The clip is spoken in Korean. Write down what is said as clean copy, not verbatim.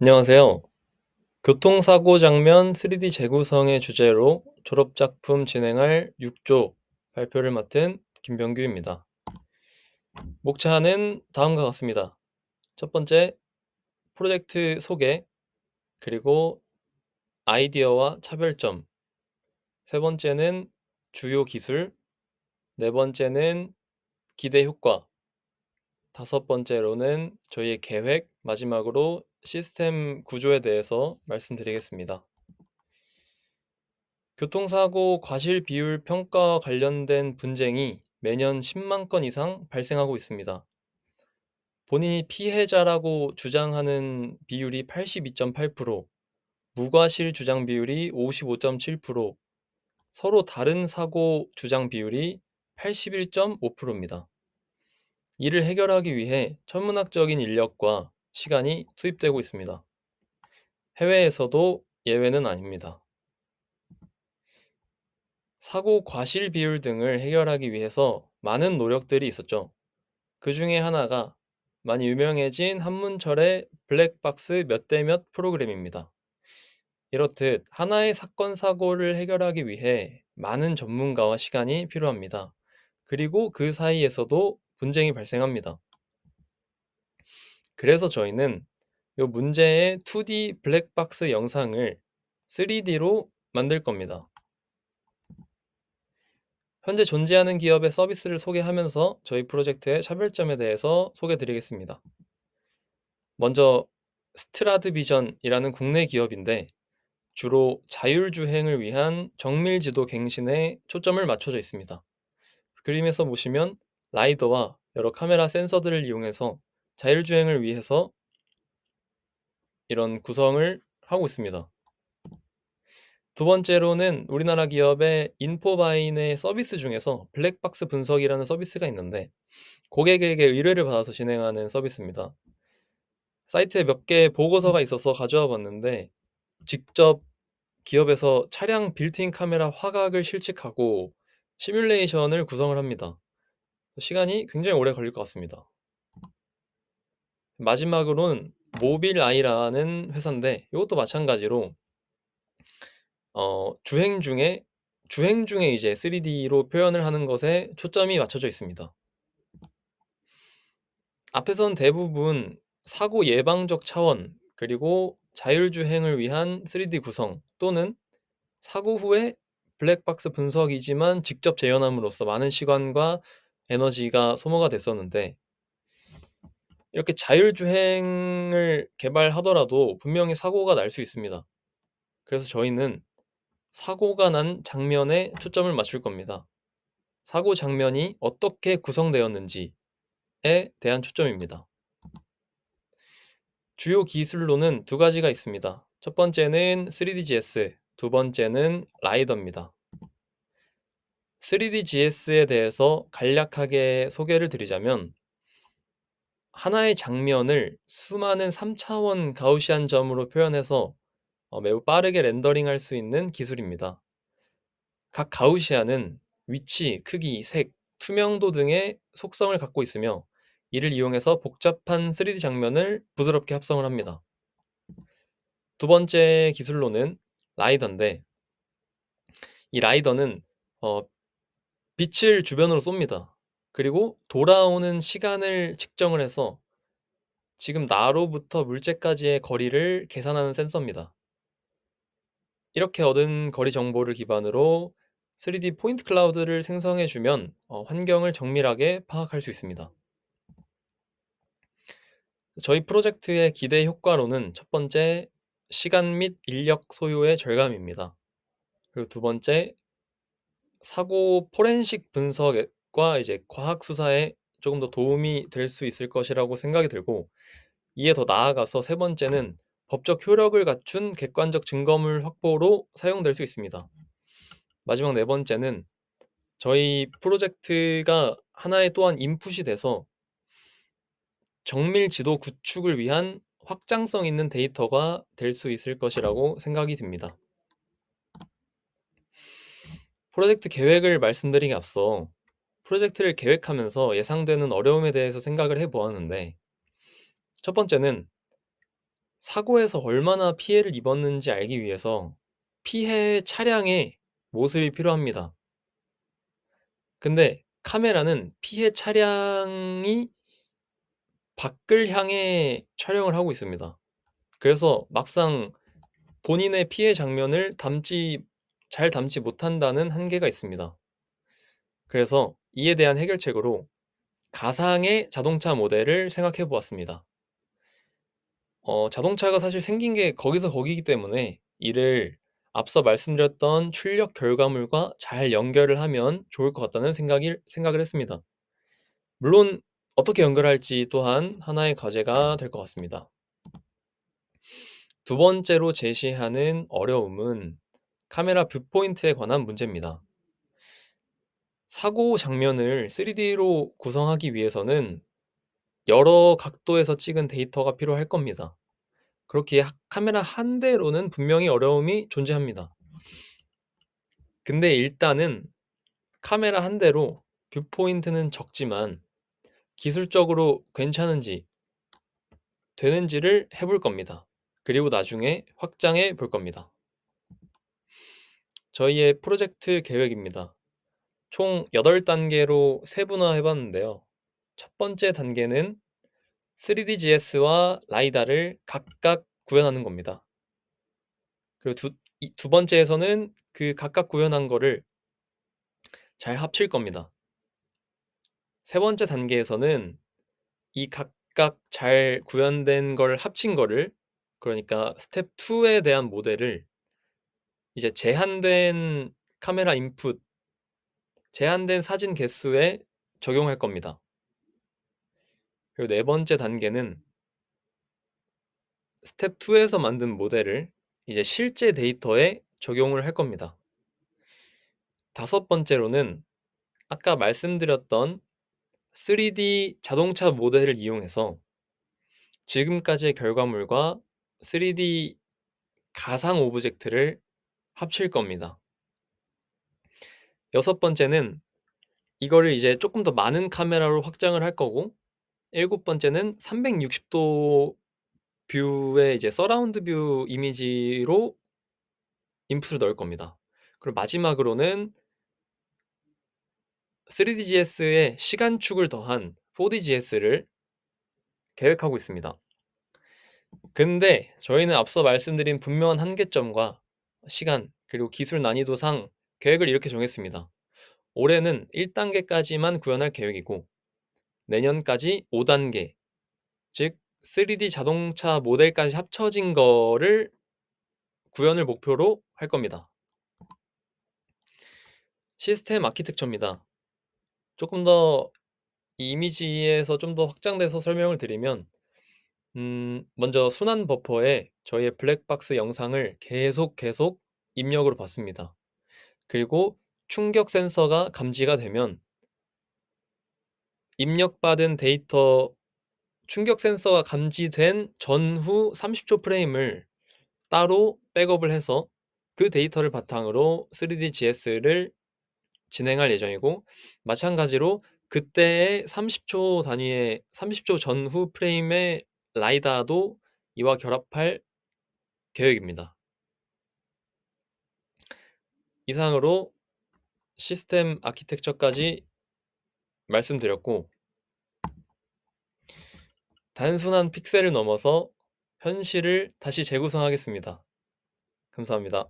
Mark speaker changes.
Speaker 1: 안녕하세요. 교통사고 장면 3D 재구성의 주제로 졸업작품 진행할 6조 발표를 맡은 김병규입니다. 목차는 다음과 같습니다. 첫 번째, 프로젝트 소개, 그리고 아이디어와 차별점. 세 번째는 주요 기술. 네 번째는 기대 효과. 다섯 번째로는 저희의 계획, 마지막으로 시스템 구조에 대해서 말씀드리겠습니다. 교통사고 과실 비율 평가와 관련된 분쟁이 매년 10만 건 이상 발생하고 있습니다. 본인이 피해자라고 주장하는 비율이 82.8%, 무과실 주장 비율이 55.7%, 서로 다른 사고 주장 비율이 81.5%입니다. 이를 해결하기 위해 천문학적인 인력과 시간이 투입되고 있습니다. 해외에서도 예외는 아닙니다. 사고 과실 비율 등을 해결하기 위해서 많은 노력들이 있었죠. 그 중에 하나가 많이 유명해진 한문철의 블랙박스 몇 대 몇 프로그램입니다. 이렇듯 하나의 사건 사고를 해결하기 위해 많은 전문가와 시간이 필요합니다. 그리고 그 사이에서도 분쟁이 발생합니다. 그래서 저희는 이 문제의 2D 블랙박스 영상을 3D로 만들 겁니다. 현재 존재하는 기업의 서비스를 소개하면서 저희 프로젝트의 차별점에 대해서 소개드리겠습니다. 먼저 스트라드비전이라는 국내 기업인데 주로 자율주행을 위한 정밀지도 갱신에 초점을 맞춰져 있습니다. 그림에서 보시면 라이더와 여러 카메라 센서들을 이용해서 자율주행을 위해서 이런 구성을 하고 있습니다. 두 번째로는 우리나라 기업의 인포바인의 서비스 중에서 블랙박스 분석이라는 서비스가 있는데 고객에게 의뢰를 받아서 진행하는 서비스입니다. 사이트에 몇 개 보고서가 있어서 가져와 봤는데 직접 기업에서 차량 빌트인 카메라 화각을 실측하고 시뮬레이션을 구성을 합니다. 시간이 굉장히 오래 걸릴 것 같습니다. 마지막으로는 모빌아이라는 회사인데 이것도 마찬가지로 주행 중에 이제 3D로 표현을 하는 것에 초점이 맞춰져 있습니다. 앞에선 대부분 사고 예방적 차원, 그리고 자율주행을 위한 3D 구성 또는 사고 후에 블랙박스 분석이지만 직접 재현함으로써 많은 시간과 에너지가 소모가 됐었는데 이렇게 자율주행을 개발하더라도 분명히 사고가 날 수 있습니다. 그래서 저희는 사고가 난 장면에 초점을 맞출 겁니다. 사고 장면이 어떻게 구성되었는지에 대한 초점입니다. 주요 기술로는 두 가지가 있습니다. 첫 번째는 3DGS, 두 번째는 라이더입니다. 3DGS에 대해서 간략하게 소개를 드리자면 하나의 장면을 수많은 3차원 가우시안 점으로 표현해서 매우 빠르게 렌더링할 수 있는 기술입니다. 각 가우시안은 위치, 크기, 색, 투명도 등의 속성을 갖고 있으며 이를 이용해서 복잡한 3D 장면을 부드럽게 합성을 합니다. 두 번째 기술로는 라이더인데 이 라이더는 어, 빛을 주변으로 쏩니다. 그리고 돌아오는 시간을 측정을 해서 지금 나로부터 물체까지의 거리를 계산하는 센서입니다. 이렇게 얻은 거리 정보를 기반으로 3D 포인트 클라우드를 생성해주면 환경을 정밀하게 파악할 수 있습니다. 저희 프로젝트의 기대 효과로는 첫 번째, 시간 및 인력 소요의 절감입니다. 그리고 두 번째, 사고 포렌식 분석과 이제 과학 수사에 조금 더 도움이 될 수 있을 것이라고 생각이 들고 이에 더 나아가서 세 번째는 법적 효력을 갖춘 객관적 증거물 확보로 사용될 수 있습니다. 마지막 네 번째는 저희 프로젝트가 하나의 또한 인풋이 돼서 정밀 지도 구축을 위한 확장성 있는 데이터가 될 수 있을 것이라고 생각이 듭니다. 프로젝트 계획을 말씀드리기 앞서 프로젝트를 계획하면서 예상되는 어려움에 대해서 생각을 해보았는데 첫 번째는 사고에서 얼마나 피해를 입었는지 알기 위해서 피해 차량의 모습이 필요합니다. 근데 카메라는 피해 차량이 밖을 향해 촬영을 하고 있습니다. 그래서 막상 본인의 피해 장면을 잘 담지 못한다는 한계가 있습니다. 그래서 이에 대한 해결책으로 가상의 자동차 모델을 생각해 보았습니다. 자동차가 사실 생긴 게 거기서 거기기 때문에 이를 앞서 말씀드렸던 출력 결과물과 잘 연결을 하면 좋을 것 같다는 생각을 했습니다. 물론 어떻게 연결할지 또한 하나의 과제가 될 것 같습니다. 두 번째로 제시하는 어려움은 카메라 뷰포인트에 관한 문제입니다. 사고 장면을 3D로 구성하기 위해서는 여러 각도에서 찍은 데이터가 필요할 겁니다. 그렇기에 카메라 한 대로는 분명히 어려움이 존재합니다. 근데 일단은 카메라 한 대로 뷰포인트는 적지만 기술적으로 괜찮은지 되는지를 해볼 겁니다. 그리고 나중에 확장해 볼 겁니다. 저희의 프로젝트 계획입니다. 총 8단계로 세분화해 봤는데요. 첫 번째 단계는 3DGS와 라이다를 각각 구현하는 겁니다. 그리고 두 번째에서는 그 각각 구현한 거를 잘 합칠 겁니다. 세 번째 단계에서는 이 각각 잘 구현된 걸 합친 거를, 그러니까 스텝 2에 대한 모델을 이제 제한된 카메라 인풋, 제한된 사진 개수에 적용할 겁니다. 그리고 네 번째 단계는 스텝 2에서 만든 모델을 이제 실제 데이터에 적용을 할 겁니다. 다섯 번째로는 아까 말씀드렸던 3D 자동차 모델을 이용해서 지금까지의 결과물과 3D 가상 오브젝트를 합칠 겁니다. 여섯 번째는 이거를 이제 조금 더 많은 카메라로 확장을 할 거고, 일곱 번째는 360도 뷰의 이제 서라운드 뷰 이미지로 인풋을 넣을 겁니다. 그리고 마지막으로는 3DGS에 시간축을 더한 4DGS를 계획하고 있습니다. 근데 저희는 앞서 말씀드린 분명한 한계점과 시간, 그리고 기술 난이도상 계획을 이렇게 정했습니다. 올해는 1단계까지만 구현할 계획이고, 내년까지 5단계, 즉 3D 자동차 모델까지 합쳐진 거를 구현을 목표로 할 겁니다. 시스템 아키텍처입니다. 조금 더 이 이미지에서 좀 더 확장돼서 설명을 드리면, 먼저 순환 버퍼에 저희의 블랙박스 영상을 계속 입력으로 받습니다. 그리고 충격 센서가 감지가 되면 입력받은 데이터, 충격 센서가 감지된 전후 30초 프레임을 따로 백업을 해서 그 데이터를 바탕으로 3DGS를 진행할 예정이고, 마찬가지로 그때의 30초 단위의 30초 전후 프레임의 라이다도 이와 결합할 계획입니다. 이상으로 시스템 아키텍처까지 말씀드렸고, 단순한 픽셀을 넘어서 현실을 다시 재구성하겠습니다. 감사합니다.